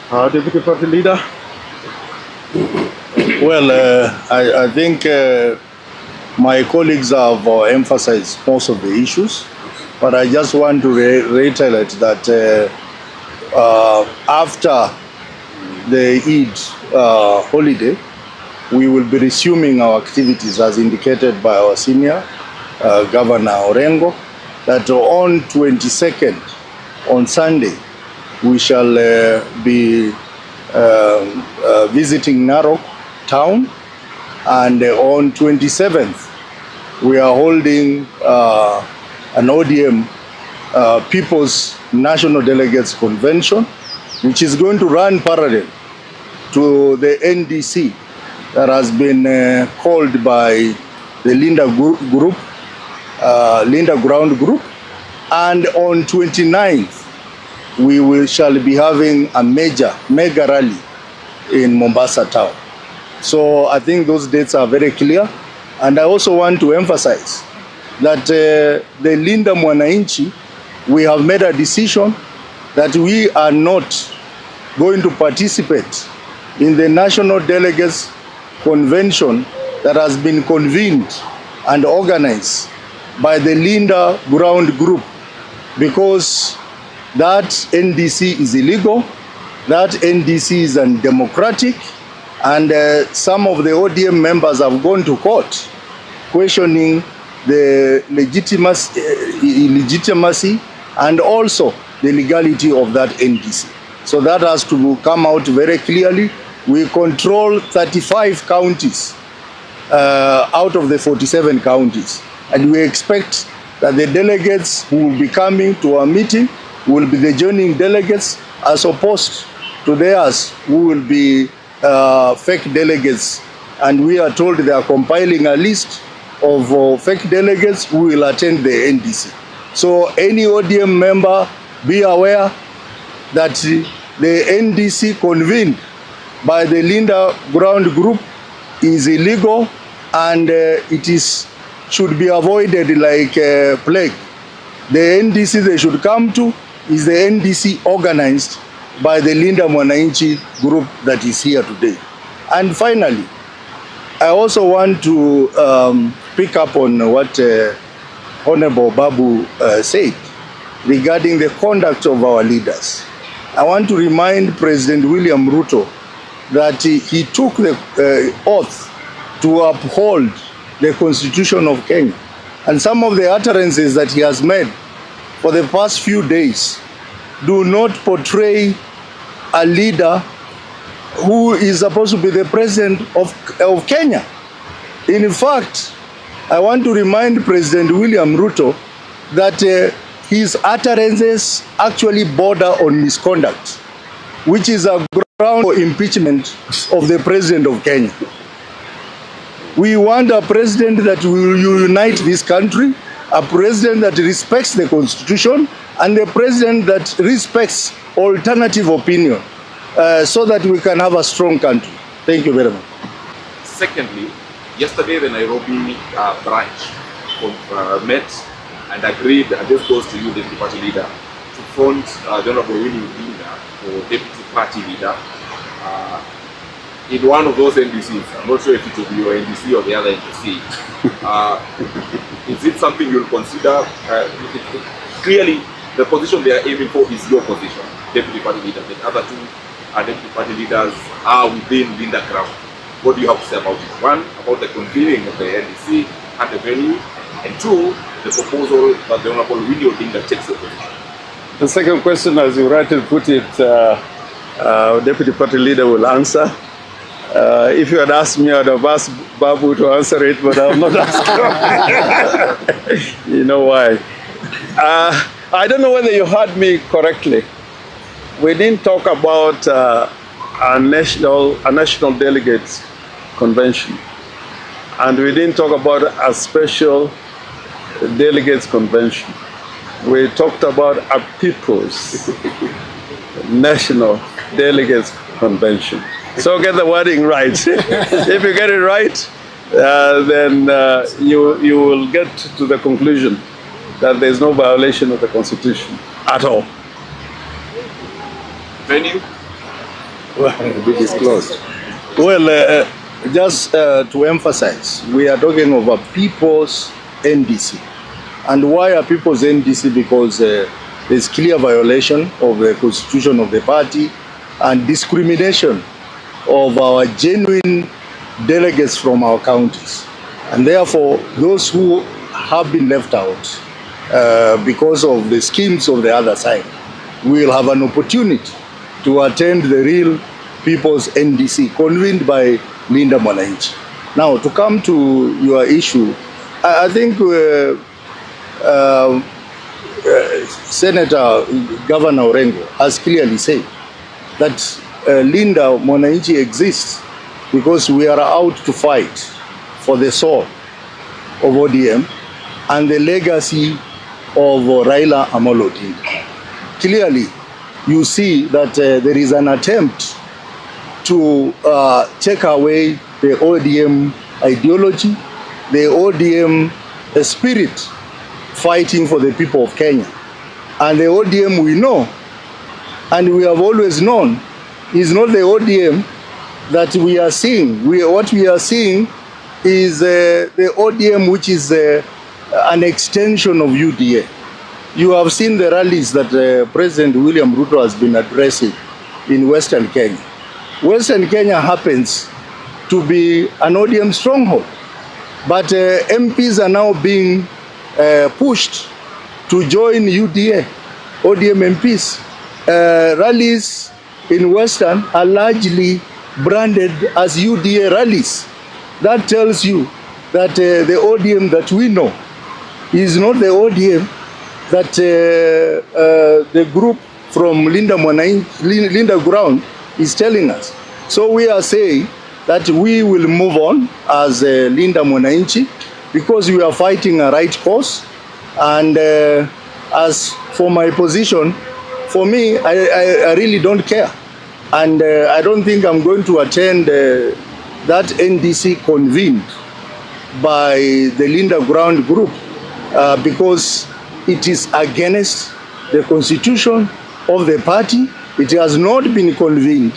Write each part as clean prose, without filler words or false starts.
Deputy Party Leader. Well, I think my colleagues have emphasized most of the issues, but I just want to reiterate that after the Eid holiday, we will be resuming our activities as indicated by our senior Governor Orengo, that on 22nd, on Sunday, we shall be visiting Narok town, and on 27th, we are holding an ODM People's National Delegates Convention, which is going to run parallel to the NDC that has been called by the Linda Group, Linda Ground Group, and on 29th, we shall be having a mega rally in Mombasa town. So I think those dates are very clear, and I also want to emphasize that the Linda Mwananchi, we have made a decision that we are not going to participate in the National Delegates Convention that has been convened and organized by the Linda Ground Group, because that NDC is illegal, that NDC is undemocratic, and some of the ODM members have gone to court questioning the legitimacy and also the legality of that NDC. So that has to come out very clearly. We control 35 counties out of the 47 counties, and we expect that the delegates who will be coming to our meeting will be the joining delegates, as opposed to theirs who will be fake delegates. And we are told they are compiling a list of fake delegates who will attend the NDC. So any ODM member, be aware that the NDC convened by the Linda Ground Group is illegal, and should be avoided like plague. The NDC they should come to is the NDC organized by the Linda Mwananchi group that is here today. And finally, I also want to pick up on what Honorable Babu said regarding the conduct of our leaders. I want to remind President William Ruto that he took the oath to uphold the Constitution of Kenya. And some of the utterances that he has made for the past few days do not portray a leader who is supposed to be the president of Kenya. In fact, I want to remind President William Ruto that his utterances actually border on misconduct, which is a ground for impeachment of the president of Kenya. We want a president that will unite this country, a president that respects the Constitution, and a president that respects alternative opinion, so that we can have a strong country. Thank you very much. Secondly, yesterday the Nairobi branch met and agreed, and this goes to you, Deputy Party Leader, to front the Honorable Winnie Odinga for Deputy Party Leader in one of those NDCs. I'm not sure if it will be your NDC or the other NDC. Is it something you'll consider? Clearly, the position they are aiming for is your position, Deputy Party Leader. The other two Deputy Party Leaders are within Linda Ground. What do you have to say about it? One, about the convening of the NDC and the venue, and two, the proposal that the Honorable Winnie Odinga takes the position. The second question, as you rightly put it, Deputy Party Leader will answer. If you had asked me, I'd have asked Babu to answer it, but I'm not asking. You know why? I don't know whether you heard me correctly. We didn't talk about a national delegates convention, and we didn't talk about a special delegates convention. We talked about a people's national delegates convention. So get the wording right. If you get it right, then you will get to the conclusion that there is no violation of the Constitution at all. Venue? be disclosed? Well, just to emphasize, we are talking of a people's NDC. And why a people's NDC? Because there's clear violation of the constitution of the party and discrimination of our genuine delegates from our counties. And therefore, those who have been left out because of the schemes of the other side will have an opportunity to attend the real people's NDC convened by Linda Mwananchi. Now, to come to your issue, I think Senator Governor Orengo has clearly said that Linda Mwananchi exists because we are out to fight for the soul of ODM and the legacy of Raila Amolo Odinga. Clearly, you see that there is an attempt to take away the ODM ideology, the ODM spirit fighting for the people of Kenya. And the ODM we know, and we have always known, is not the ODM that we are seeing. What we are seeing is the ODM which is an extension of UDA. You have seen the rallies that President William Ruto has been addressing in Western Kenya. Western Kenya happens to be an ODM stronghold, but MPs are now being pushed to join UDA, ODM MPs. Rallies in Western are largely branded as UDA rallies. That tells you that the ODM that we know is not the ODM that the group from Linda Ground is telling us. So we are saying that we will move on as Linda Mwananchi because we are fighting a right cause. And as for my position, for me, I really don't care. And I don't think I'm going to attend that NDC convened by the Linda Ground group because it is against the constitution of the party. It has not been convened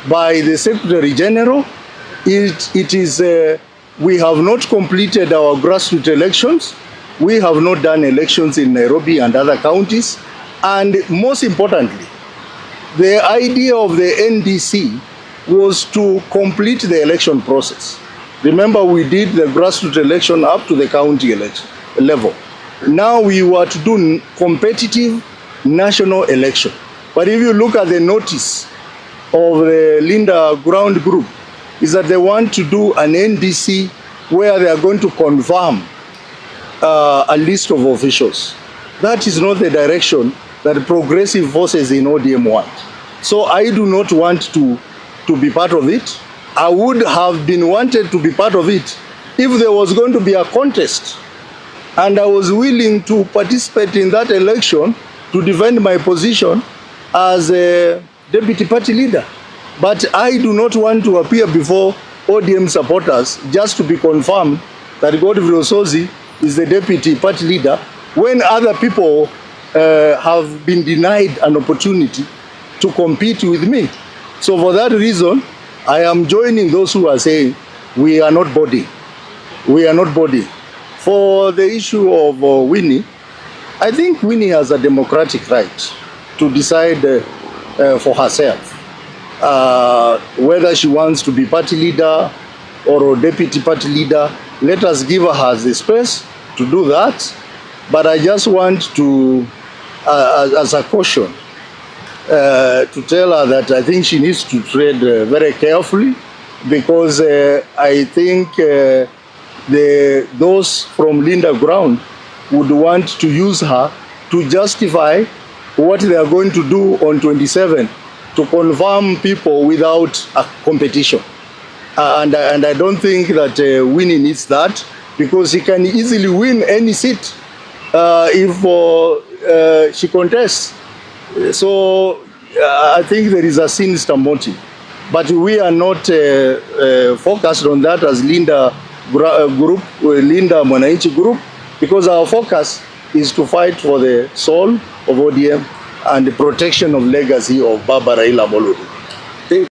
by the Secretary General. It is, we have not completed our grassroots elections. We have not done elections in Nairobi and other counties. And most importantly, the idea of the NDC was to complete the election process. Remember, we did the grassroots election up to the county election level. Now we were to do competitive national election. But if you look at the notice of the Linda Ground Group, is that they want to do an NDC where they are going to confirm a list of officials. That is not the direction that progressive forces in ODM want. So I do not want to be part of it. I would have been wanted to be part of it if there was going to be a contest and I was willing to participate in that election to defend my position as a deputy party leader. But I do not want to appear before ODM supporters just to be confirmed that Godfrey Osotsi is the deputy party leader when other people have been denied an opportunity to compete with me. So for that reason, I am joining those who are saying we are not body. We are not body. For the issue of Winnie, I think Winnie has a democratic right to decide for herself whether she wants to be party leader or a deputy party leader. Let us give her the space to do that. But I just want to, as a caution, to tell her that I think she needs to tread very carefully because I think those from Linda Ground would want to use her to justify what they are going to do on 27 to confirm people without a competition. And I don't think that Winnie needs that because she can easily win any seat if she contests. So I think there is a sinister motive. But we are not focused on that as Linda Group, Linda Mwananchi Group, because our focus is to fight for the soul of ODM and the protection of legacy of Baba Raila Amolo Odinga.